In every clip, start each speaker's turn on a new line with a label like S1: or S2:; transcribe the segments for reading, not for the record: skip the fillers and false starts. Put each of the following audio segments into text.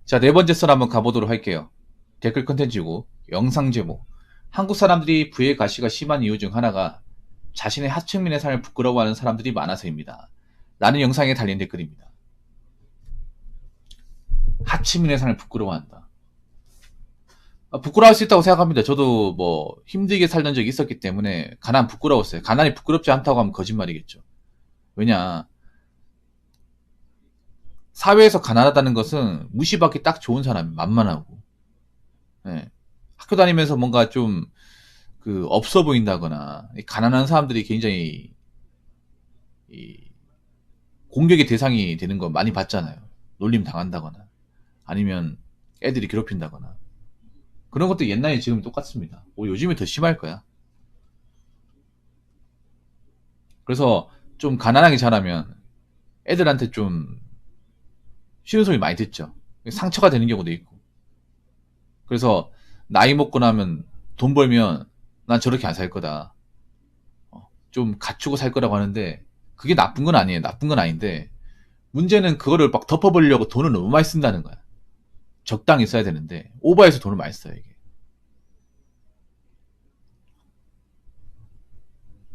S1: 자, 네 번째 썰 한번 가보도록 할게요. 댓글 컨텐츠고, 영상 제목. 한국 사람들이 부의 가시가 심한 이유 중 하나가 자신의 하층민의 삶을 부끄러워하는 사람들이 많아서입니다. 라는 영상에 달린 댓글입니다. 하층민의 삶을 부끄러워한다. 부끄러워할 수 있다고 생각합니다. 저도 뭐 힘들게 살던 적이 있었기 때문에 가난 부끄러웠어요. 가난이 부끄럽지 않다고 하면 거짓말이겠죠. 왜냐, 사회에서 가난하다는 것은 무시받기 딱 좋은 사람, 만만하고, 예. 학교 다니면서 뭔가 좀 없어 보인다거나 가난한 사람들이 굉장히 공격의 대상이 되는 거 많이 봤잖아요. 놀림 당한다거나 아니면 애들이 괴롭힌다거나 그런 것도 옛날에 지금 똑같습니다. 요즘에 더 심할 거야. 그래서 좀 가난하게 자라면 애들한테 좀 싫은 소리 많이 듣죠. 상처가 되는 경우도 있고. 그래서 나이 먹고 나면 돈 벌면 난 저렇게 안 살 거다. 좀 갖추고 살 거라고 하는데 그게 나쁜 건 아니에요. 나쁜 건 아닌데 문제는 그거를 막 덮어버리려고 돈을 너무 많이 쓴다는 거야. 적당히 써야 되는데 오버해서 돈을 많이 써요. 이게.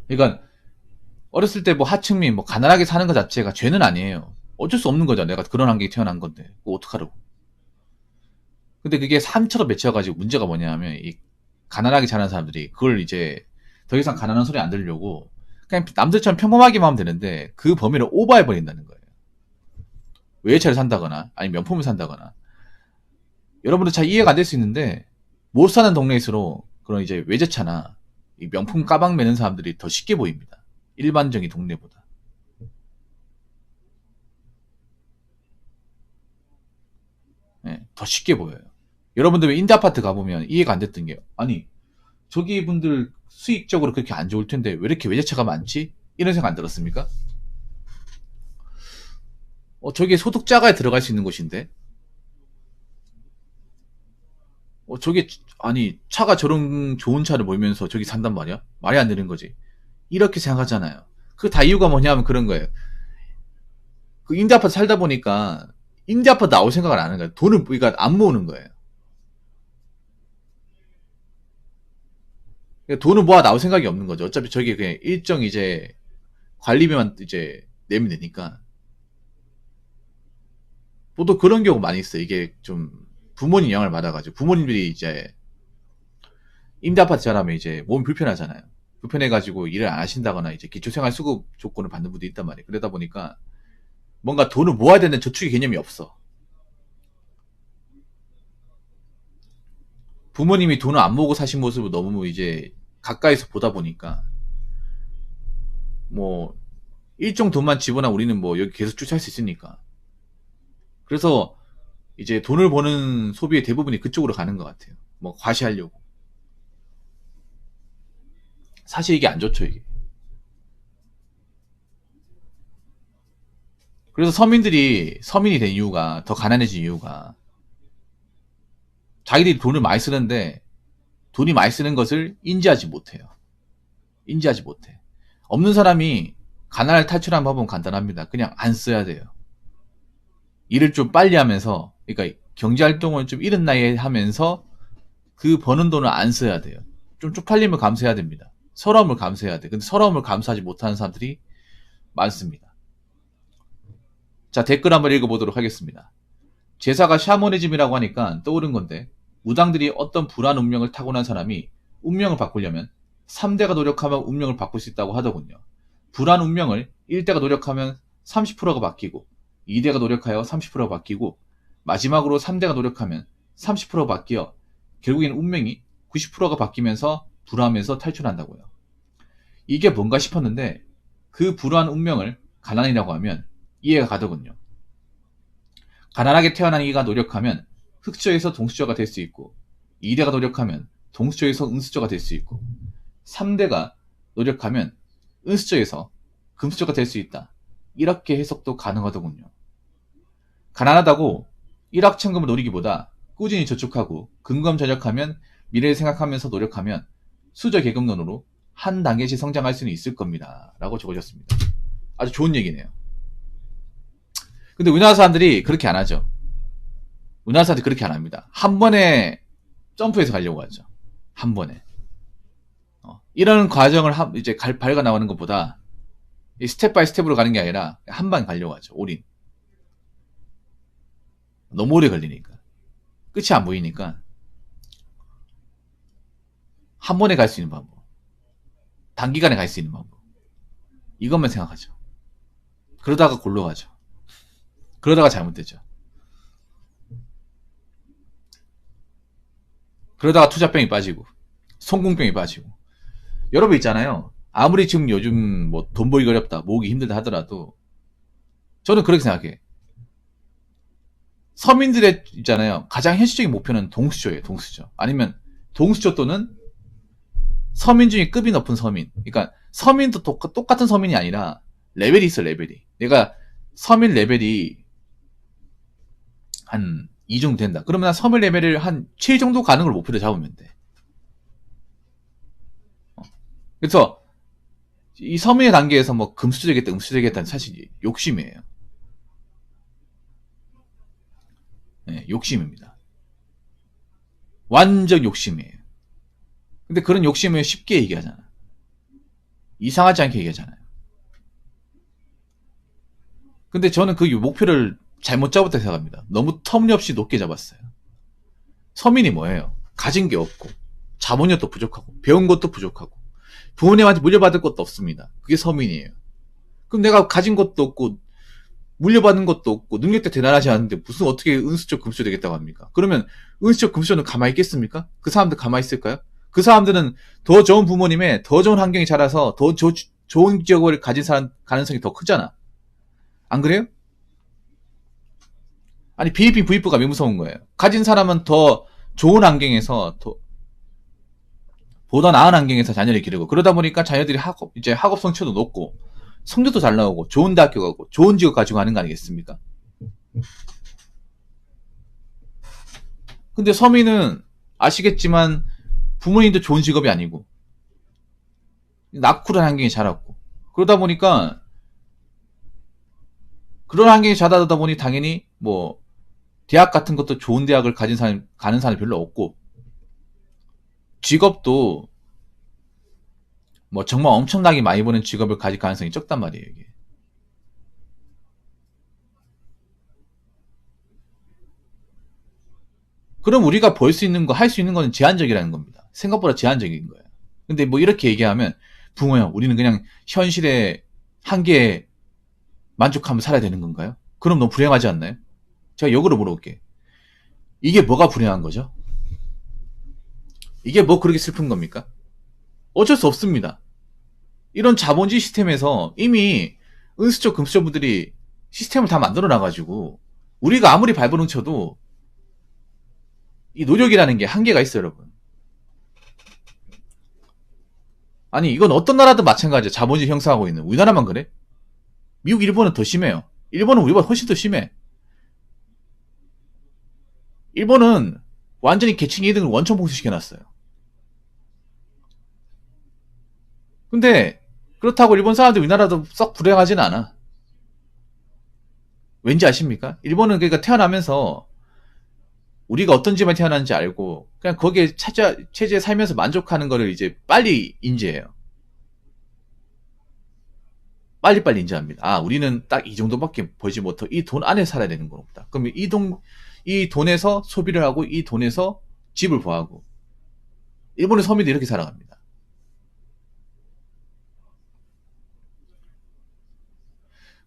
S1: 그러니까 어렸을 때 뭐 하층민 뭐 가난하게 사는 것 자체가 죄는 아니에요. 어쩔 수 없는 거죠. 내가 그런 환경에 태어난 건데 그거 어떡하라고. 근데 그게 산처럼 맺혀가지고 문제가 뭐냐면 이 가난하게 자란 사람들이 그걸 이제 더 이상 가난한 소리 안 들으려고 그냥 남들처럼 평범하게만 하면 되는데 그 범위를 오버해 버린다는 거예요. 외제차를 산다거나 아니면 명품을 산다거나. 여러분들 잘 이해가 안 될 수 있는데 못 사는 동네일수록 그런 이제 외제차나 이 명품 가방 매는 사람들이 더 쉽게 보입니다. 일반적인 동네보다. 네, 더 쉽게 보여요. 여러분들 왜 임대 아파트 가보면 이해가 안 됐던 게 아니 저기 분들 수익적으로 그렇게 안 좋을 텐데 왜 이렇게 외제차가 많지? 이런 생각 안 들었습니까? 저게 소득자가에 들어갈 수 있는 곳인데 저게 아니 차가 저런 좋은 차를 몰면서 저기 산단 말이야? 말이 안 되는 거지. 이렇게 생각하잖아요. 그 다 이유가 뭐냐면 그런 거예요. 그 임대 아파트 살다 보니까 임대 아파트 나올 생각을 안 하는 거예요. 돈을 그러니까 안 모으는 거예요. 그러니까 돈을 모아 나올 생각이 없는 거죠. 어차피 저게 그냥 일정 이제 관리비만 이제 내면 되니까. 보통 그런 경우 많이 있어요. 이게 좀 부모님 영향을 받아가지고 부모님들이 이제 임대 아파트 자라면 이제 몸이 불편하잖아요. 불편해가지고 일을 안 하신다거나 이제 기초생활수급 조건을 받는 분도 있단 말이에요. 그러다 보니까 뭔가 돈을 모아야 되는 저축의 개념이 없어. 부모님이 돈을 안 모으고 사신 모습을 너무 이제 가까이서 보다 보니까 뭐 일정 돈만 집어나 우리는 뭐 여기 계속 쭉 살 수 있으니까. 그래서 이제 돈을 버는 소비의 대부분이 그쪽으로 가는 것 같아요. 뭐 과시하려고. 사실 이게 안 좋죠, 이게. 그래서 서민들이 서민이 된 이유가 더 가난해진 이유가 자기들이 돈을 많이 쓰는데 돈이 많이 쓰는 것을 인지하지 못해요. 인지하지 못해. 없는 사람이 가난을 탈출하는 방법은 간단합니다. 그냥 안 써야 돼요. 일을 좀 빨리 하면서, 그러니까 경제활동을 좀 이른 나이에 하면서 그 버는 돈을 안 써야 돼요. 좀 쪽팔림을 감수해야 됩니다. 서러움을 감수해야 돼. 근데 서러움을 감수하지 못하는 사람들이 많습니다. 자, 댓글 한번 읽어보도록 하겠습니다. 제사가 샤머니즘이라고 하니까 떠오른 건데 무당들이 어떤 불안 운명을 타고난 사람이 운명을 바꾸려면 3대가 노력하면 운명을 바꿀 수 있다고 하더군요. 불안 운명을 1대가 노력하면 30%가 바뀌고 2대가 노력하여 30%가 바뀌고 마지막으로 3대가 노력하면 30%가 바뀌어 결국엔 운명이 90%가 바뀌면서 불안에서 탈출한다고요. 이게 뭔가 싶었는데 그 불안 운명을 가난이라고 하면 이해가 가더군요. 가난하게 태어난 이가 노력하면 흑수저에서 동수저가 될 수 있고 2대가 노력하면 동수저에서 은수저가 될 수 있고 3대가 노력하면 은수저에서 금수저가 될 수 있다. 이렇게 해석도 가능하더군요. 가난하다고 일확천금을 노리기보다 꾸준히 저축하고 근검전력하면 미래를 생각하면서 노력하면 수저 계급론으로 한 단계씩 성장할 수는 있을 겁니다. 라고 적어졌습니다. 아주 좋은 얘기네요. 근데 우리나라 사람들이 그렇게 안 하죠. 우리나라 사람들이 그렇게 안 합니다. 한 번에 점프해서 가려고 하죠. 한 번에. 이런 과정을 이제 밟아 나가는 것보다 스텝 바이 스텝으로 가는 게 아니라 한 방 가려고 하죠. 올인. 너무 오래 걸리니까. 끝이 안 보이니까 한 번에 갈 수 있는 방법. 단기간에 갈 수 있는 방법. 이것만 생각하죠. 그러다가 골로 가죠. 그러다가 잘못되죠. 그러다가 투자병이 빠지고 송궁병이 빠지고. 여러분 있잖아요. 아무리 지금 요즘 뭐 돈 벌기 어렵다, 모으기 힘들다 하더라도 저는 그렇게 생각해. 서민들의 있잖아요. 가장 현실적인 목표는 동수저예요. 동수저. 아니면 동수저 또는 서민 중에 급이 높은 서민. 그러니까 서민도 똑같은 서민이 아니라 레벨이 있어. 레벨이. 내가 서민 레벨이 한 2 정도 된다. 그러면 서민 레벨을 한 7 정도 가는 걸 목표로 잡으면 돼. 그래서 이 서민의 단계에서 뭐 금수저 되겠다, 음수저 되겠다는 사실 욕심이에요. 네, 욕심입니다. 완전 욕심이에요. 근데 그런 욕심을 쉽게 얘기하잖아. 이상하지 않게 얘기하잖아요. 근데 저는 그 목표를 잘못 잡았다 생각합니다. 너무 터무니없이 높게 잡았어요. 서민이 뭐예요? 가진 게 없고, 자본력도 부족하고, 배운 것도 부족하고, 부모님한테 물려받을 것도 없습니다. 그게 서민이에요. 그럼 내가 가진 것도 없고, 물려받는 것도 없고, 능력도 대단하지 않은데, 무슨 어떻게 은수저, 금수저 되겠다고 합니까? 그러면 은수저, 금수저는 가만히 있겠습니까? 그 사람들 가만히 있을까요? 그 사람들은 더 좋은 부모님의 더 좋은 환경에 자라서 더 좋은 지역을 가진 사람 가능성이 더 크잖아. 안 그래요? 아니, BAP, V프가 왜 무서운 거예요? 가진 사람은 더 좋은 환경에서, 보다 나은 환경에서 자녀를 기르고, 그러다 보니까 자녀들이 이제 학업 성취도 높고, 성적도 잘 나오고, 좋은 대학교 가고, 좋은 직업 가지고 가는 거 아니겠습니까? 근데 서민은 아시겠지만, 부모님도 좋은 직업이 아니고, 낙후한 환경에 자랐고, 그러다 보니까, 그런 환경에 자라다 보니 당연히 뭐, 대학 같은 것도 좋은 대학을 가는 사람이 별로 없고, 직업도 뭐 정말 엄청나게 많이 버는 직업을 가질 가능성이 적단 말이에요, 이게. 그럼 우리가 벌 수 있는 거, 할 수 있는 거는 제한적이라는 겁니다. 생각보다 제한적인 거예요. 근데 뭐 이렇게 얘기하면, 붕어요, 우리는 그냥 현실의 한계에 만족하면 살아야 되는 건가요? 그럼 너무 불행하지 않나요? 제가 역으로 물어볼게. 이게 뭐가 불행한 거죠? 이게 뭐 그렇게 슬픈 겁니까? 어쩔 수 없습니다. 이런 자본주의 시스템에서 이미 은수저, 금수저 분들이 시스템을 다 만들어 놔가지고, 우리가 아무리 발버둥 쳐도 이 노력이라는 게 한계가 있어요, 여러분. 아니, 이건 어떤 나라든 마찬가지야. 자본주의 형성하고 있는. 우리나라만 그래? 미국, 일본은 더 심해요. 일본은 우리보다 훨씬 더 심해. 일본은 완전히 계층 이등을 원천 봉쇄시켜놨어요. 근데 그렇다고 일본 사람들 우리나라도 썩 불행하지는 않아. 왠지 아십니까? 일본은 그러니까 태어나면서 우리가 어떤 집에 태어났는지 알고 그냥 거기에 체제에 살면서 만족하는 거를 이제 빨리 인지해요. 빨리빨리 인지합니다. 아, 우리는 딱 이 정도밖에 벌지 못하고 이 돈 안에 살아야 되는 거다. 그럼 이 돈에서 소비를 하고 이 돈에서 집을 구하고. 일본의 서민도 이렇게 살아갑니다.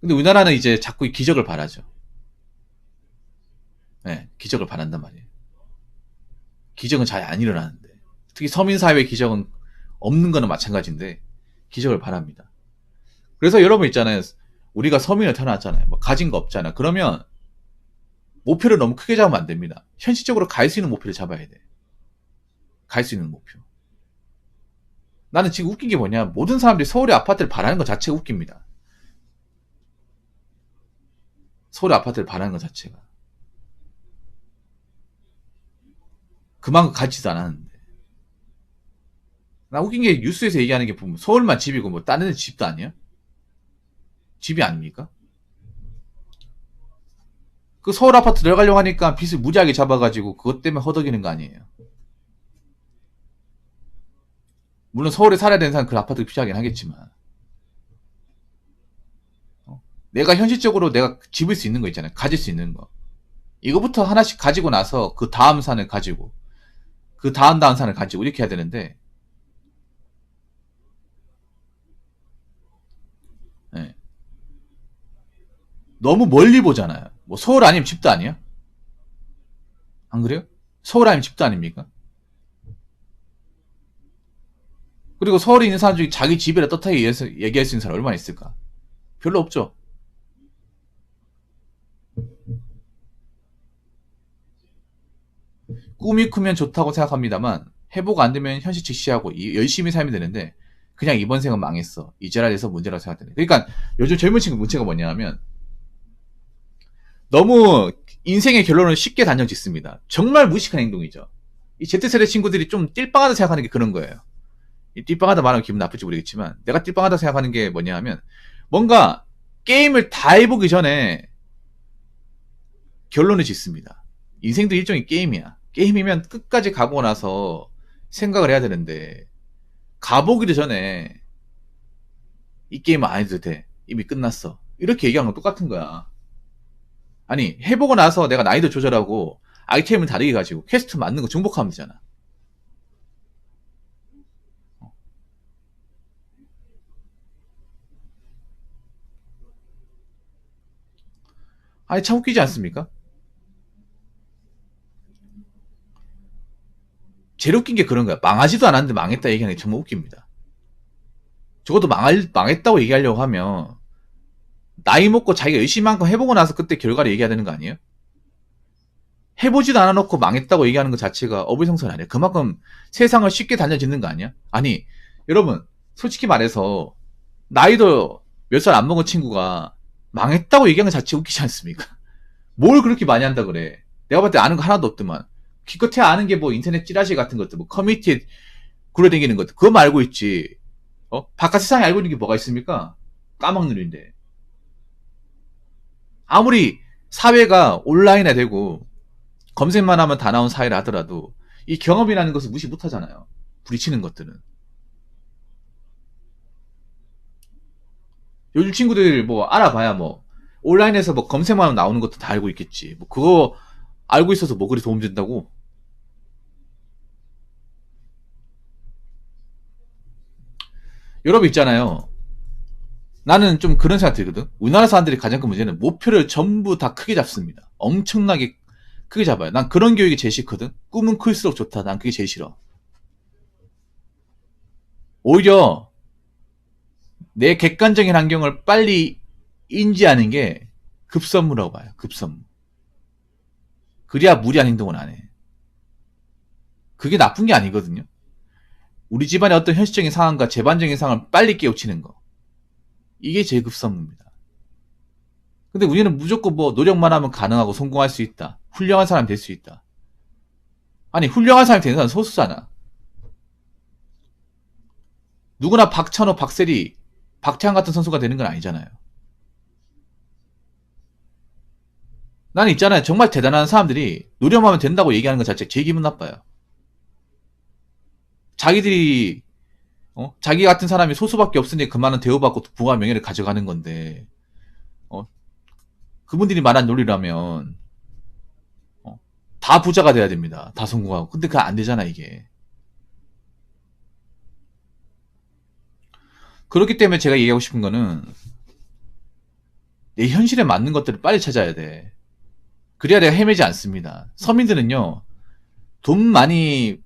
S1: 근데 우리나라는 이제 자꾸 기적을 바라죠. 네, 기적을 바란단 말이에요. 기적은 잘 안 일어나는데. 특히 서민사회의 기적은 없는 거는 마찬가지인데, 기적을 바랍니다. 그래서 여러분 있잖아요. 우리가 서민을 태어났잖아요. 뭐 가진 거 없잖아. 그러면 목표를 너무 크게 잡으면 안 됩니다. 현실적으로 갈 수 있는 목표를 잡아야 돼. 갈 수 있는 목표. 나는 지금 웃긴 게 뭐냐. 모든 사람들이 서울의 아파트를 바라는 것 자체가 웃깁니다. 서울의 아파트를 바라는 것 자체가. 그만큼 가지도 않았는데. 나 웃긴 게 뉴스에서 얘기하는 게 보면 서울만 집이고 뭐 다른 데 집도 아니야? 집이 아닙니까? 그 서울 아파트 들어가려고 하니까 빚을 무지하게 잡아가지고 그것 때문에 허덕이는 거 아니에요. 물론 서울에 살아야 되는 사람은 그 아파트가 필요하긴 하겠지만, 내가 현실적으로 내가 집을 수 있는 거 있잖아요. 가질 수 있는 거. 이거부터 하나씩 가지고 나서 그 다음 산을 가지고, 그 다음 산을 가지고 이렇게 해야 되는데, 예. 너무 멀리 보잖아요. 뭐 서울 아니면 집도 아니야? 안 그래요? 서울 아니면 집도 아닙니까? 그리고 서울에 있는 사람 중에 자기 집이라 떳하게 얘기할 수 있는 사람 얼마나 있을까? 별로 없죠. 꿈이 크면 좋다고 생각합니다만 해보고 안 되면 현실 직시하고 열심히 살면 되는데 그냥 이번 생은 망했어. 이제라돼서 문제라고 생각되네. 그러니까 요즘 젊은 친구 문제가 뭐냐면 너무 인생의 결론을 쉽게 단정 짓습니다. 정말 무식한 행동이죠. 이 Z세대 친구들이 좀 띨빵하다 생각하는 게 그런 거예요. 이 띨빵하다 말하면 기분 나쁠지 모르겠지만 내가 띨빵하다 생각하는 게 뭐냐 하면 뭔가 게임을 다 해보기 전에 결론을 짓습니다. 인생도 일종의 게임이야. 게임이면 끝까지 가보고 나서 생각을 해야 되는데 가보기도 전에 이 게임은 안 해도 돼. 이미 끝났어. 이렇게 얘기하는 건 똑같은 거야. 아니 해보고 나서 내가 난이도 조절하고 아이템을 다르게 가지고 퀘스트 맞는 거 중복하면 되잖아. 아니 참 웃기지 않습니까? 제일 웃긴 게 그런 거야. 망하지도 않았는데 망했다 얘기하는 게 정말 웃깁니다. 적어도 망했다고 얘기하려고 하면 나이 먹고 자기가 열심히 한 거 해보고 나서 그때 결과를 얘기해야 되는 거 아니에요? 해보지도 않아놓고 망했다고 얘기하는 것 자체가 어불성설 아니에요. 그만큼 세상을 쉽게 단정짓는 거 아니야? 아니 여러분 솔직히 말해서 나이도 몇 살 안 먹은 친구가 망했다고 얘기하는 것 자체 웃기지 않습니까? 뭘 그렇게 많이 한다 그래. 내가 볼 때 아는 거 하나도 없더만. 기껏해야 아는 게 뭐 인터넷 찌라시 같은 것들, 뭐 커뮤니티에 굴러다니는 것들, 그거 알고 있지. 바깥 세상에 알고 있는 게 뭐가 있습니까? 까먹는 일인데. 아무리 사회가 온라인화 되고 검색만 하면 다 나온 사회를 하더라도 이 경험이라는 것을 무시 못 하잖아요. 부딪히는 것들은. 요즘 친구들 뭐 알아봐야 뭐 온라인에서 뭐 검색만 하면 나오는 것도 다 알고 있겠지. 뭐 그거 알고 있어서 뭐 그리 도움된다고? 여러분 있잖아요. 나는 좀 그런 생각 들거든. 우리나라 사람들이 가장 큰 문제는 목표를 전부 다 크게 잡습니다. 엄청나게 크게 잡아요. 난 그런 교육이 제일 싫거든. 꿈은 클수록 좋다. 난 그게 제일 싫어. 오히려 내 객관적인 환경을 빨리 인지하는 게 급선무라고 봐요. 급선무. 그래야 무리한 행동을 안 해. 그게 나쁜 게 아니거든요. 우리 집안의 어떤 현실적인 상황과 재반적인 상황을 빨리 깨우치는 거. 이게 제일 급선무입니다. 근데 우리는 무조건 뭐 노력만 하면 가능하고 성공할 수 있다. 훌륭한 사람이 될 수 있다. 아니 훌륭한 사람이 되는 사람은 소수잖아. 누구나 박찬호, 박세리, 박태환 같은 선수가 되는 건 아니잖아요. 나는 있잖아요. 정말 대단한 사람들이 노력하면 된다고 얘기하는 것 자체 제 기분 나빠요. 자기들이 자기 같은 사람이 소수밖에 없으니 그만한 대우받고 부와 명예를 가져가는 건데 그분들이 말한 논리라면 다 부자가 돼야 됩니다. 다 성공하고. 근데 그거 안 되잖아 이게. 그렇기 때문에 제가 얘기하고 싶은 거는 내 현실에 맞는 것들을 빨리 찾아야 돼. 그래야 내가 헤매지 않습니다. 서민들은요 돈 많이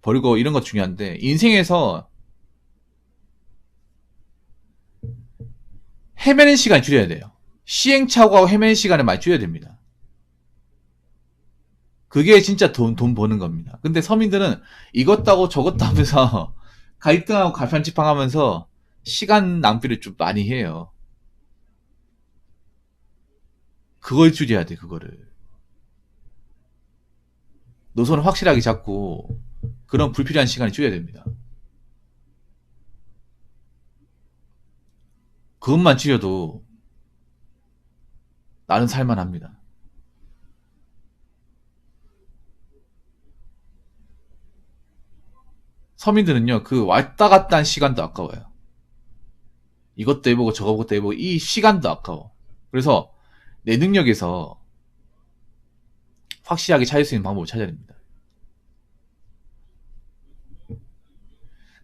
S1: 벌고 이런 거 중요한데 인생에서 헤매는 시간 줄여야 돼요. 시행착오하고 헤매는 시간을 많이 줄여야 됩니다. 그게 진짜 돈 버는 겁니다. 근데 서민들은 이것도 하고 저것도 하면서 갈등하고 갈팡질팡하면서 시간 낭비를 좀 많이 해요. 그걸 줄여야 돼, 그거를. 노선을 확실하게 잡고 그런 불필요한 시간을 줄여야 됩니다. 그것만 줄여도 나는 살만합니다. 서민들은요, 그 왔다 갔다 한 시간도 아까워요. 이것도 해보고 저것도 해보고 이 시간도 아까워. 그래서 내 능력에서 확실하게 찾을 수 있는 방법을 찾아야 됩니다.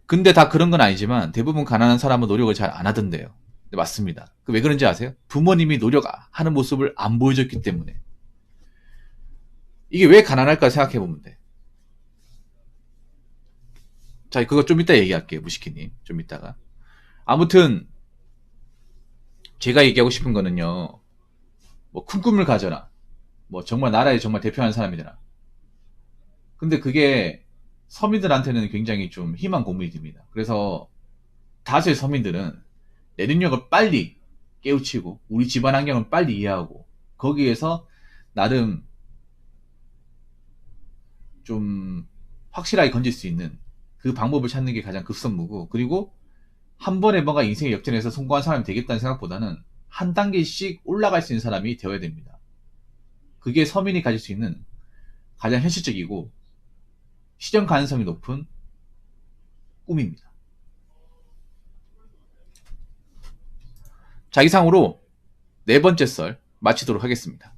S1: 근데 다 그런 건 아니지만 대부분 가난한 사람은 노력을 잘 안 하던데요. 네, 맞습니다. 왜 그런지 아세요? 부모님이 노력하는 모습을 안 보여줬기 때문에. 이게 왜 가난할까 생각해 보면 돼. 자, 그거 좀 이따 얘기할게요, 무시키님. 좀 이따가. 아무튼 제가 얘기하고 싶은 거는요. 뭐 큰 꿈을 가져라. 뭐 정말 나라에 정말 대표하는 사람이잖아. 근데 그게 서민들한테는 굉장히 좀 희망 고문이 됩니다. 그래서 다수의 서민들은 내 능력을 빨리 깨우치고 우리 집안 환경을 빨리 이해하고 거기에서 나름 좀 확실하게 건질 수 있는 그 방법을 찾는 게 가장 급선무고, 그리고 한 번에 뭔가 인생의 역전에서 성공한 사람이 되겠다는 생각보다는 한 단계씩 올라갈 수 있는 사람이 되어야 됩니다. 그게 서민이 가질 수 있는 가장 현실적이고 실현 가능성이 높은 꿈입니다. 자, 이상으로 네 번째 썰 마치도록 하겠습니다.